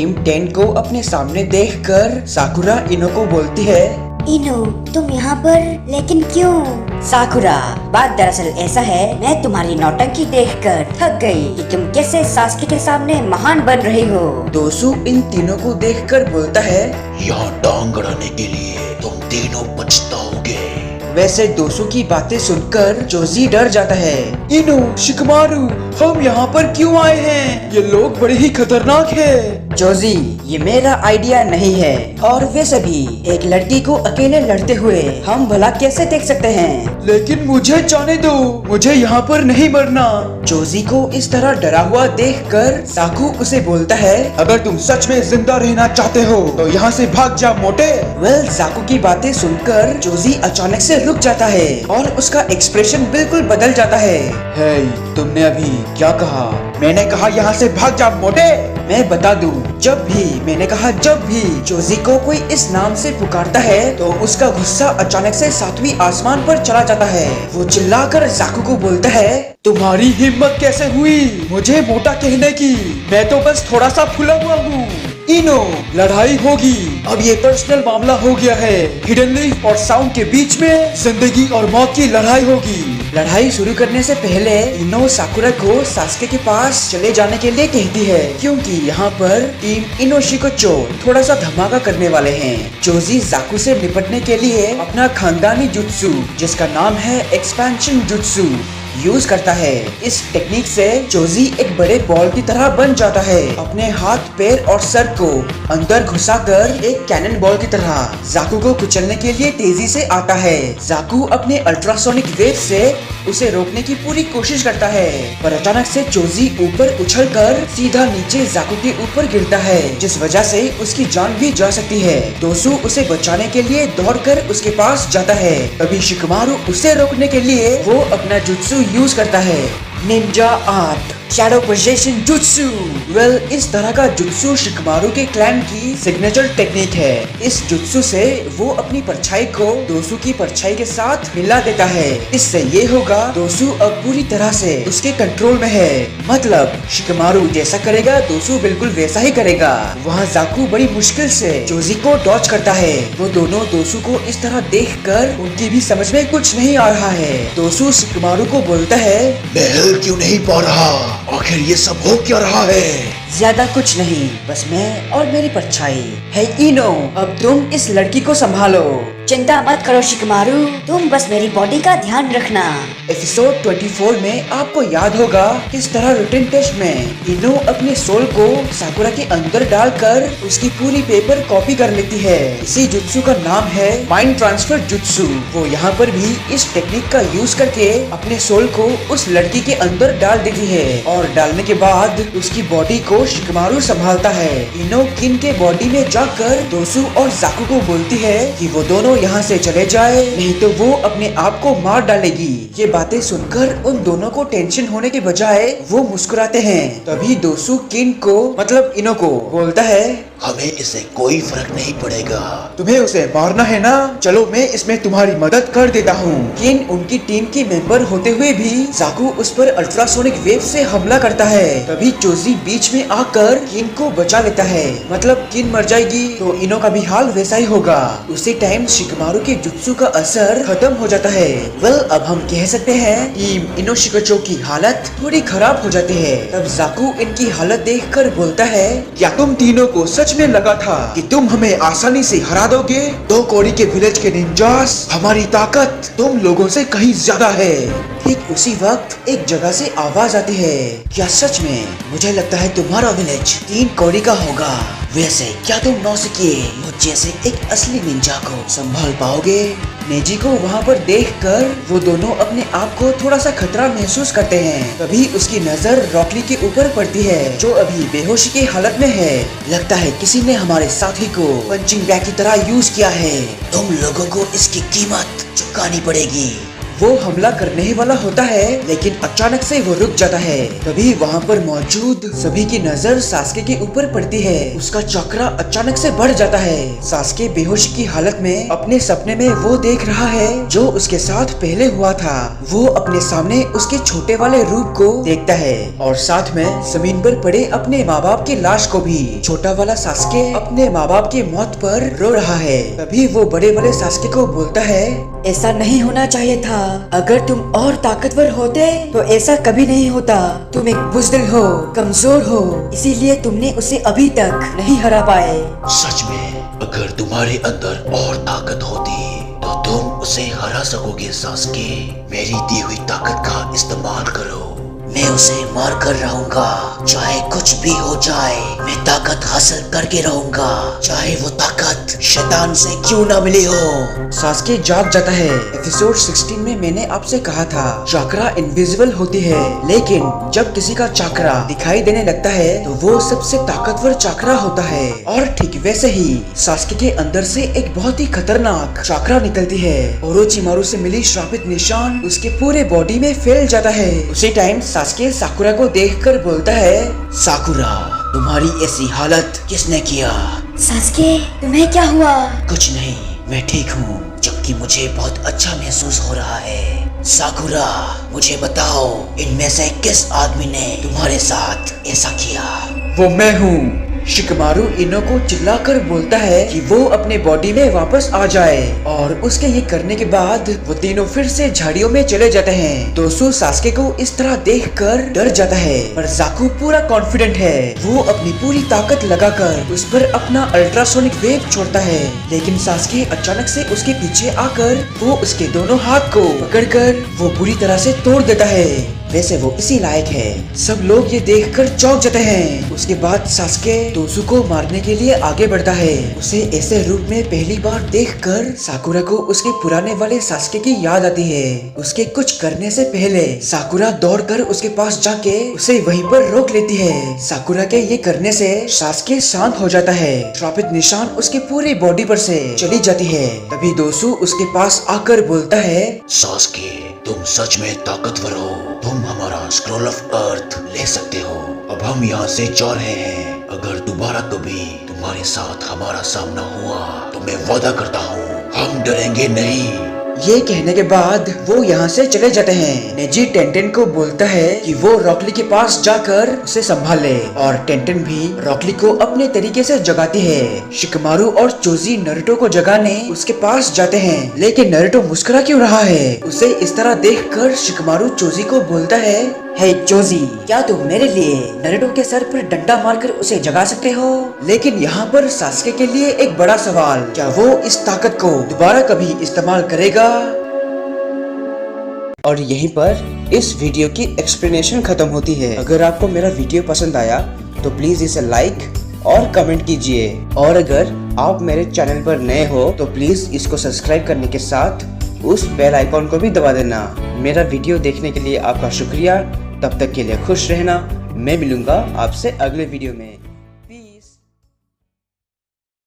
Team 10 को अपने सामने देखकर साकुरा इनो को बोलती है, इनो, तुम यहाँ पर लेकिन क्यों? साकुरा, बात दरअसल ऐसा है, मैं तुम्हारी नौटंकी देखकर थक गई कि तुम कैसे सास्के के सामने महान बन रही हो। दोसु इन तीनों को देखकर बोलता है, यहाँ टांग अड़ाने के लिए तुम तीनों पछताओगे। वैसे दोसु की बातें सुनकर जोजी डर जाता है। इनो, शिकमारू, हम यहाँ पर क्यों आए हैं? ये लोग बड़े ही खतरनाक है। जोजी, ये मेरा आइडिया नहीं है, और वैसे भी एक लड़की को अकेले लड़ते हुए हम भला कैसे देख सकते हैं? लेकिन मुझे जाने दो, मुझे यहाँ पर नहीं मरना। जोजी को इस तरह डरा हुआ देखकर साकू उसे बोलता है, अगर तुम सच में जिंदा रहना चाहते हो तो यहाँ से भाग जा मोटे। वेल, साकू की बातें सुनकर जोजी अचानक से रुक जाता है और उसका एक्सप्रेशन बिल्कुल बदल जाता है। हे, तुमने अभी क्या कहा? मैंने कहा यहाँ से भाग जा मोटे। मैं बता दूं, जब भी जोजी को कोई इस नाम से पुकारता है तो उसका गुस्सा अचानक से 7वीं आसमान पर चला जाता है। वो चिल्लाकर साकू को बोलता है, तुम्हारी हिम्मत कैसे हुई मुझे मोटा कहने की? मैं तो बस थोड़ा सा फूला हुआ हूँ। इनो, लड़ाई होगी। अब ये पर्सनल मामला हो गया है। हिडन लीफ और साउंड के बीच में जिंदगी और मौत की लड़ाई होगी। लड़ाई शुरू करने से पहले इनो साकुरा को सास्के के पास चले जाने के लिए कहती है, क्योंकि यहाँ पर टीम इनोशिकोचो थोड़ा सा धमाका करने वाले हैं। जोजी जाकू से निपटने के लिए अपना खानदानी जुत्सु, जिसका नाम है एक्सपेंशन जुत्सु, यूज करता है। इस टेक्निक से जोजी एक बड़े बॉल की तरह बन जाता है। अपने हाथ, पैर और सर को अंदर घुसाकर एक कैनन बॉल की तरह जाकू को कुचलने के लिए तेजी से आता है। जाकू अपने अल्ट्रासोनिक वेव से उसे रोकने की पूरी कोशिश करता है, पर अचानक से जोजी ऊपर उछलकर सीधा नीचे जाकू के ऊपर गिरता है, जिस वजह से उसकी जान भी जा सकती है। दोसु उसे बचाने के लिए दौड़कर उसके पास जाता है। तभी शिकमारू उसे रोकने के लिए वो अपना जुत्सु यूज करता है, Ninja art, shadow possession jutsu. Well, इस तरह का जुत्सु शिकमारू के क्लैन की सिग्नेचर टेक्निक है। इस जुत्सु से वो अपनी परछाई को दोसु की परछाई के साथ मिला देता है। इससे ये होगा, दोसु अब पूरी तरह से उसके कंट्रोल में है। मतलब शिकमारू जैसा करेगा दोसु बिल्कुल वैसा ही करेगा। वहाँ जाकू बड़ी मुश्किल से जोजी को डॉच करता है। वो दोनों दोसु को इस तरह देखकर उनकी भी समझ में कुछ नहीं आ रहा है। दोसु शिकमारू को बोलता है, मैं हिल क्यों नहीं पा रहा? आखिर ये सब हो क्या रहा है? ज्यादा कुछ नहीं, बस मैं और मेरी परछाई। है इनो, अब तुम इस लड़की को संभालो। चिंता मत करो शिकमारू, तुम बस मेरी बॉडी का ध्यान रखना। एपिसोड 24 में आपको याद होगा किस तरह रिटन टेस्ट में इनो अपने सोल को साकुरा के अंदर डालकर उसकी पूरी पेपर कॉपी कर लेती है। इसी जुत्सु का नाम है माइंड ट्रांसफर जुत्सु। वो यहाँ पर भी इस टेक्निक का यूज करके अपने सोल को उस लड़की के अंदर डाल देती है, और डालने के बाद उसकी बॉडी को शिकमारू संभालता है। इनो किन के बॉडी में जाकर दोसु और जाकू को बोलती है कि वो दोनों यहाँ से चले जाए, नहीं तो वो अपने आप को मार डालेगी। ये बातें सुनकर उन दोनों को टेंशन होने के बजाय वो मुस्कुराते हैं। तभी दोसु किन को, मतलब इनो को बोलता है, हमें इससे कोई फर्क नहीं पड़ेगा। तुम्हें उसे मारना है ना? चलो मैं इसमें तुम्हारी मदद कर देता हूँ। किन उनकी टीम की मेंबर होते हुए भी जाकू उस पर अल्ट्रासोनिक वेव से हमला करता है। तभी जोजी बीच में आकर किन को बचा लेता है। मतलब किन मर जाएगी तो इनो का भी हाल वैसा ही होगा। उसी टाइम शिकमारू के जुत्सु का असर खत्म हो जाता है। वेल, अब हम कह सकते हैं टीम इनोशिकोचो की हालत थोड़ी खराब हो जाती है। तब जाकू इनकी हालत देखकर बोलता है, क्या तुम तीनों को सच में लगा था कि तुम हमें आसानी से हरा दोगे? 2 कौड़ी के विलेज के निंजास, हमारी ताकत तुम लोगों से कहीं ज्यादा है। ठीक उसी वक्त एक जगह से आवाज आती है, क्या सच में? मुझे लगता है तुम्हारा विलेज 3 कौड़ी का होगा। वैसे क्या तुम नौसिखिए मुझ जैसे एक असली निंजा को संभाल पाओगे? नेजी को वहाँ पर देखकर वो दोनों अपने आप को थोड़ा सा खतरा महसूस करते हैं। तभी उसकी नजर रॉकली के ऊपर पड़ती है, जो अभी बेहोशी की हालत में है। लगता है किसी ने हमारे साथी को पंचिंग बैग की तरह यूज किया है। तुम लोगों को इसकी कीमत चुकानी पड़ेगी। वो हमला करने ही वाला होता है, लेकिन अचानक से वो रुक जाता है। तभी वहाँ पर मौजूद सभी की नजर सास्के के ऊपर पड़ती है। उसका चक्रा अचानक से बढ़ जाता है। सास्के बेहोश की हालत में अपने सपने में वो देख रहा है जो उसके साथ पहले हुआ था। वो अपने सामने उसके छोटे वाले रूप को देखता है और साथ में जमीन पर पड़े अपने माँ बाप की लाश को भी। छोटा वाला सास्के अपने माँ बाप की मौत पर रो रहा है। तभी वो बड़े वाले सास्के को बोलता है, ऐसा नहीं होना चाहिए था। अगर तुम और ताकतवर होते तो ऐसा कभी नहीं होता। तुम एक बुज़दिल हो, कमजोर हो, इसीलिए तुमने उसे अभी तक नहीं हरा पाए। सच में अगर तुम्हारे अंदर और ताकत होती तो तुम उसे हरा सकोगे सास्के। मेरी दी हुई ताकत का इस्तेमाल करो। मैं उसे मार कर रहूंगा, चाहे कुछ भी हो जाए। मैं ताकत हासिल करके रहूंगा, चाहे वो ताकत शैतान से क्यों ना मिली हो। सास्के जाग जाता है। एपिसोड 16 में मैंने आपसे कहा था चक्रा इनविजिबल होती है, लेकिन जब किसी का चक्रा दिखाई देने लगता है तो वो सबसे ताकतवर चक्रा होता है। और ठीक वैसे ही सास्के के अंदर से एक बहुत ही खतरनाक चक्रा निकलती है। ओरोचिमारू से मिली श्रापित निशान उसके पूरे बॉडी में फैल जाता है। उसी टाइम सास्के साकुरा को देखकर बोलता है, साकुरा, तुम्हारी ऐसी हालत किसने किया? सास्के, तुम्हें क्या हुआ? कुछ नहीं, मैं ठीक हूँ, जबकि मुझे बहुत अच्छा महसूस हो रहा है। साकुरा, मुझे बताओ, इनमें से किस आदमी ने तुम्हारे साथ ऐसा किया? वो मैं हूँ। शिकमारू इनो को चिल्लाकर बोलता है कि वो अपने बॉडी में वापस आ जाए, और उसके ये करने के बाद वो तीनों फिर से झाड़ियों में चले जाते हैं। दोसु सास्के को इस तरह देखकर डर जाता है, पर जाकू पूरा कॉन्फिडेंट है। वो अपनी पूरी ताकत लगाकर उस पर अपना अल्ट्रासोनिक वेव छोड़ता है, लेकिन सास्के अचानक से उसके पीछे आकर वो उसके दोनों हाथ को पकड़कर वो बुरी तरह से तोड़ देता है। वैसे वो इसी लायक है। सब लोग ये देखकर चौंक जाते हैं। उसके बाद सास्के दोसु को मारने के लिए आगे बढ़ता है। उसे ऐसे रूप में पहली बार देखकर साकुरा को उसके पुराने वाले सास्के की याद आती है। उसके कुछ करने से पहले साकुरा दौड़कर उसके पास जाके उसे वहीं पर रोक लेती है। साकुरा के ये करने से सास्के शांत हो जाता है। श्रापित निशान उसके पूरी बॉडी पर से चली जाती है। तभी दोसु उसके पास आकर बोलता है, सास्के, तुम सच में ताकतवर हो। तुम हमारा स्क्रॉल ऑफ अर्थ ले सकते हो। अब हम यहाँ से जा रहे हैं। अगर दोबारा कभी तुम्हारे साथ हमारा सामना हुआ तो मैं वादा करता हूँ हम डरेंगे नहीं। ये कहने के बाद वो यहाँ से चले जाते हैं। नेजी टेंटेन को बोलता है कि वो रॉकली के पास जाकर उसे संभाले, और टेंटेन भी रॉकली को अपने तरीके से जगाती है। शिकमारू और चोजी नरुटो को जगाने उसके पास जाते हैं, लेकिन नरुटो मुस्कुरा क्यों रहा है? उसे इस तरह देखकर शिकमारू चोजी को बोलता है, हे चोजी, क्या तुम मेरे लिए नरुटो के सर पर डंडा मारकर उसे जगा सकते हो? लेकिन यहाँ पर सास्के के लिए एक बड़ा सवाल, क्या वो इस ताकत को दोबारा कभी इस्तेमाल करेगा? और यहीं पर इस वीडियो की एक्सप्लेनेशन खत्म होती है। अगर आपको मेरा वीडियो पसंद आया तो प्लीज इसे लाइक और कमेंट कीजिए, और अगर आप मेरे चैनल पर नए हो तो प्लीज इसको सब्सक्राइब करने के साथ उस बेल आइकॉन को भी दबा देना। मेरा वीडियो देखने के लिए आपका शुक्रिया। तब तक के लिए खुश रहना। मैं मिलूंगा आपसे अगले वीडियो में।